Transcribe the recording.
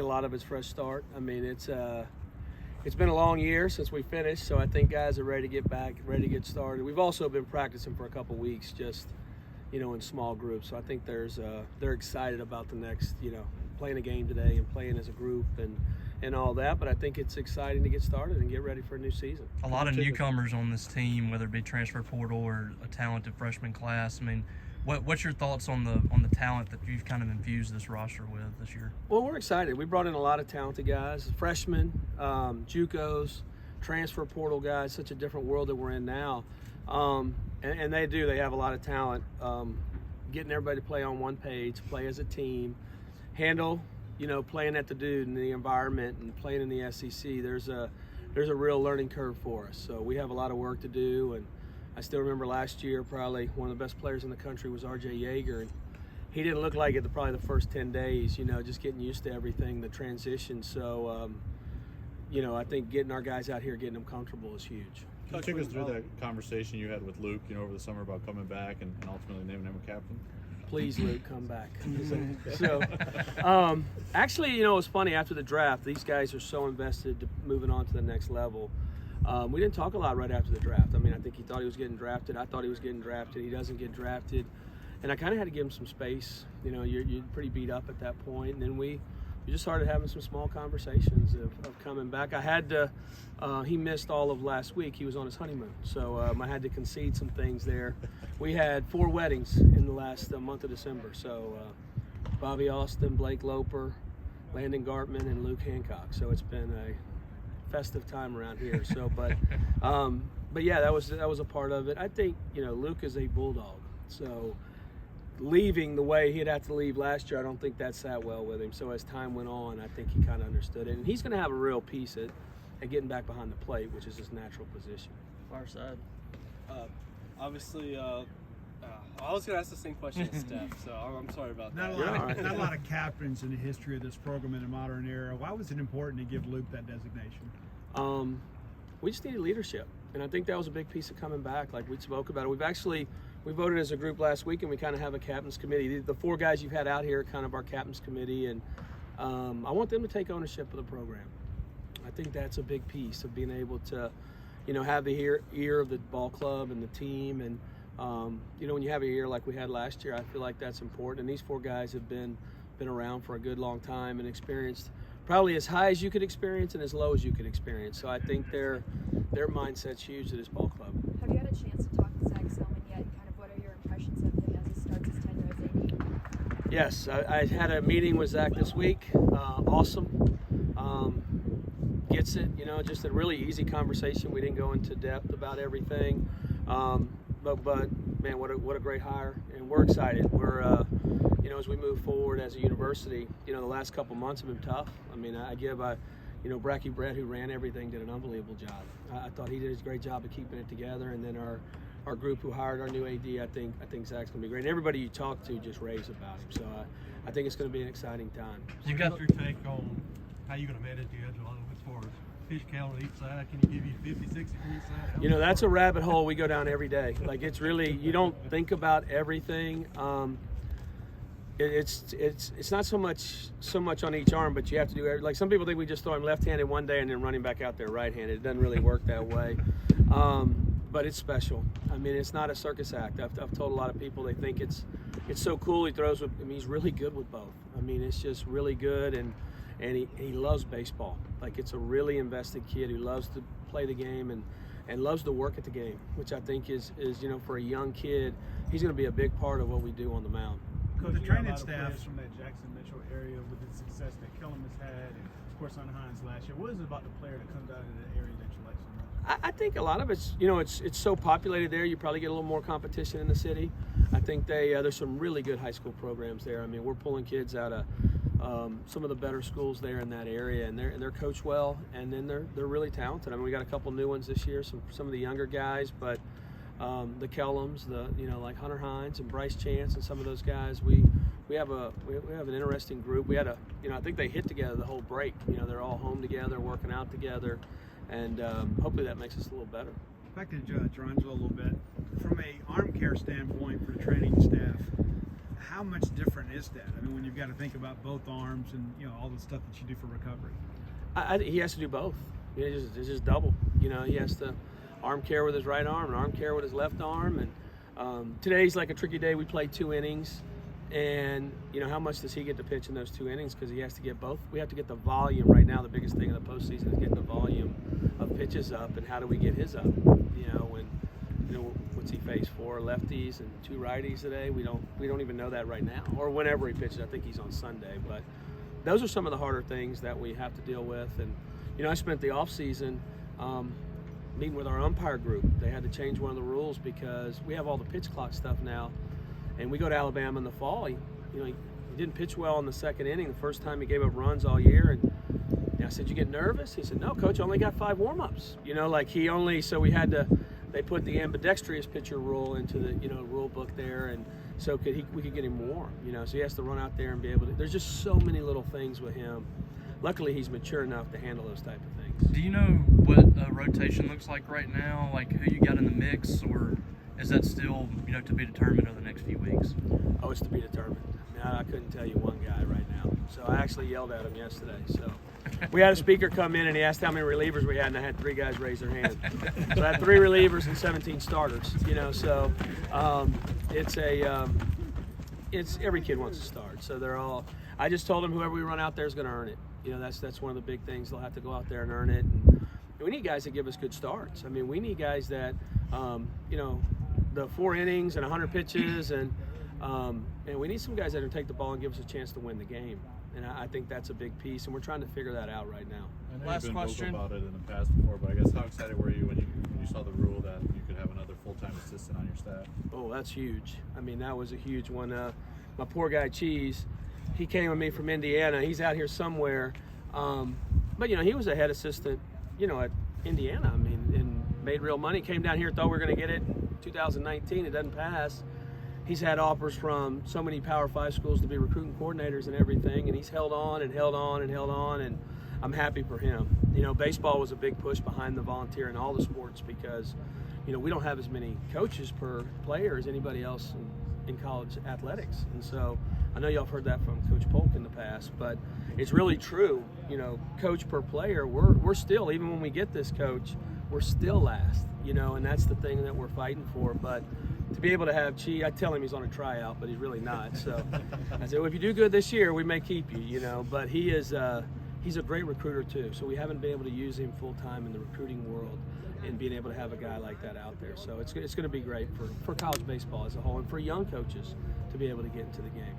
A lot of it's fresh start. I mean, it's been a long year since we finished, so I think guys are ready to get back, ready to get started. We've also been practicing for a couple weeks, just in small groups. So I think they're excited about the next, playing a game today and playing as a group and all that. But I think it's exciting to get started and get ready for a new season. A lot of newcomers on this team, whether it be transfer portal or a talented freshman class. I mean, what's your thoughts on the talent that you've kind of infused this roster with this year? Well, we're excited. We brought in a lot of talented guys, freshmen, JUCOs, transfer portal guys. Such a different world that we're in now, and they have a lot of talent. Getting everybody to play on one page, play as a team, handle, playing at the dude in the environment and playing in the SEC. There's a real learning curve for us. So we have a lot of work to do. And I still remember last year, probably one of the best players in the country was R.J. Yeager, and he didn't look like it probably the first 10 days, just getting used to everything, the transition. So, I think getting our guys out here, getting them comfortable is huge. Can you take us through that conversation you had with Luke, over the summer about coming back and ultimately naming him a captain? Please, Luke, come back. So, actually, it was funny after the draft. These guys are so invested to moving on to the next level. We didn't talk a lot right after the draft. I mean, I think he thought he was getting drafted. I thought he was getting drafted. He doesn't get drafted. And I kind of had to give him some space. You're pretty beat up at that point. And then we just started having some small conversations of coming back. I had to, he missed all of last week. He was on his honeymoon. So I had to concede some things there. We had 4 weddings in the last month of December. So Bobby Austin, Blake Loper, Landon Gartman, and Luke Hancock. So it's been a festive time around here. So, but yeah, that was a part of it. I think, Luke is a bulldog. So leaving the way he'd have to leave last year, I don't think that sat well with him. So as time went on, I think he kind of understood it. And he's going to have a real piece at getting back behind the plate, which is his natural position. Far side. Obviously, I was going to ask the same question as Steph, so I'm sorry about that. Not a lot of captains in the history of this program in the modern era. Why was it important to give Luke that designation? We just needed leadership. And I think that was a big piece of coming back, like we spoke about it. We voted as a group last week, and we kind of have a captain's committee. The 4 guys you've had out here are kind of our captain's committee, and I want them to take ownership of the program. I think that's a big piece of being able to, have the ear of the ball club and the team. And, when you have a year like we had last year, I feel like that's important. And these 4 guys have been around for a good long time and experienced probably as high as you could experience and as low as you could experience. So I think their mindset's huge to this ball club. Have you had a chance to talk to Zach Selman yet? Kind of what are your impressions of him as he starts his tenure as AD? Yes, I had a meeting with Zach this week. Awesome. Gets it, just a really easy conversation. We didn't go into depth about everything. But man, what a great hire, and we're excited. We're as we move forward as a university, the last couple months have been tough. I mean, Bracky Brett, who ran everything, did an unbelievable job. I thought he did a great job of keeping it together, and then our group who hired our new AD, I think Zach's gonna be great. And everybody you talk to just raves about him. So I think it's gonna be an exciting time. You got your take on how you're gonna manage the schedule as far as fish count on each side? Can you give you 50, 60 from each side? That's a rabbit hole we go down every day. Like, it's really, you don't think about everything. It's not so much on each arm, but you have to do like some people think we just throw him left-handed one day and then running back out there right-handed. It doesn't really work that way. But it's special. I mean, it's not a circus act. I've told a lot of people they think it's so cool. He throws with. I mean, he's really good with both. I mean, it's just really good, and he loves baseball. Like, it's a really invested kid who loves to play the game and loves to work at the game, which I think is for a young kid, he's going to be a big part of what we do on the mound. Coach, the training staff from that Jackson Metro area with the success that Kellum has had, and of course on Hines last year. What is it about the player that comes out of that area that you like so much? I think a lot of it's it's so populated there. You probably get a little more competition in the city. I think there's some really good high school programs there. I mean, we're pulling kids out of some of the better schools there in that area, and they're coached well, and then they're really talented. I mean, we got a couple new ones this year, some of the younger guys, but. The Kellums, like Hunter Hines and Bryce Chance and some of those guys, we have an interesting group. We had I think they hit together the whole break. They're all home together, working out together, and hopefully that makes us a little better. Back to Jerangelo a little bit. From a arm care standpoint for the training staff, how much different is that? I mean, when you've got to think about both arms and all the stuff that you do for recovery. He has to do both. It's just double. He has to arm care with his right arm and arm care with his left arm. And today's like a tricky day. We played 2 innings, and how much does he get to pitch in those 2 innings? Because he has to get both. We have to get the volume right now. The biggest thing in the postseason is getting the volume of pitches up, and how do we get his up? What's he face? 4 lefties and 2 righties today. We don't even know that right now, or whenever he pitches. I think he's on Sunday, but those are some of the harder things that we have to deal with. And I spent the off season meeting with our umpire group. They had to change one of the rules because we have all the pitch clock stuff now, and we go to Alabama in the fall. He didn't pitch well in the 2nd inning. The first time he gave up runs all year, and I said, "You get nervous?" He said, "No, coach, I only got 5 warm-ups." So we had to. They put the ambidextrous pitcher rule into the rule book there, and so we could get him warm. So he has to run out there and be able to. There's just so many little things with him. Luckily, he's mature enough to handle those type of things. Do you know what a rotation looks like right now? Like who you got in the mix, or is that still to be determined over the next few weeks? Oh, it's to be determined. I couldn't tell you one guy right now. So I actually yelled at him yesterday. So we had a speaker come in and he asked how many relievers we had, and I had 3 guys raise their hand. So I had 3 relievers and 17 starters. So it's every kid wants to start. So they're all. I just told them whoever we run out there is going to earn it. That's one of the big things. They'll have to go out there and earn it. And we need guys that give us good starts. I mean, we need guys that the 4 innings and 100 pitches and we need some guys that can take the ball and give us a chance to win the game. And I think that's a big piece, and we're trying to figure that out right now. I know Last you've been question. vocal about it in the past before, but I guess how excited were you when you saw the rule that you could have another full-time assistant on your staff? Oh, that's huge. I mean, that was a huge one. My poor guy Cheese, he came with me from Indiana. He's out here somewhere, but he was a head assistant, at Indiana. I mean, and made real money. Came down here, thought we were going to get it. 2019, it doesn't pass. He's had offers from so many Power 5 schools to be recruiting coordinators and everything, and he's held on and held on and held on, and I'm happy for him. Baseball was a big push behind the volunteer in all the sports because, we don't have as many coaches per player as anybody else in college athletics. And so I know y'all have heard that from Coach Polk in the past, but it's really true. Coach per player, we're still, even when we get this coach, we're still last, and that's the thing that we're fighting for. But to be able to have Chi, I tell him he's on a tryout, but he's really not. So I said, well, if you do good this year, we may keep you, But he's a great recruiter too. So we haven't been able to use him full time in the recruiting world and being able to have a guy like that out there. So it's going to be great for college baseball as a whole and for young coaches to be able to get into the game.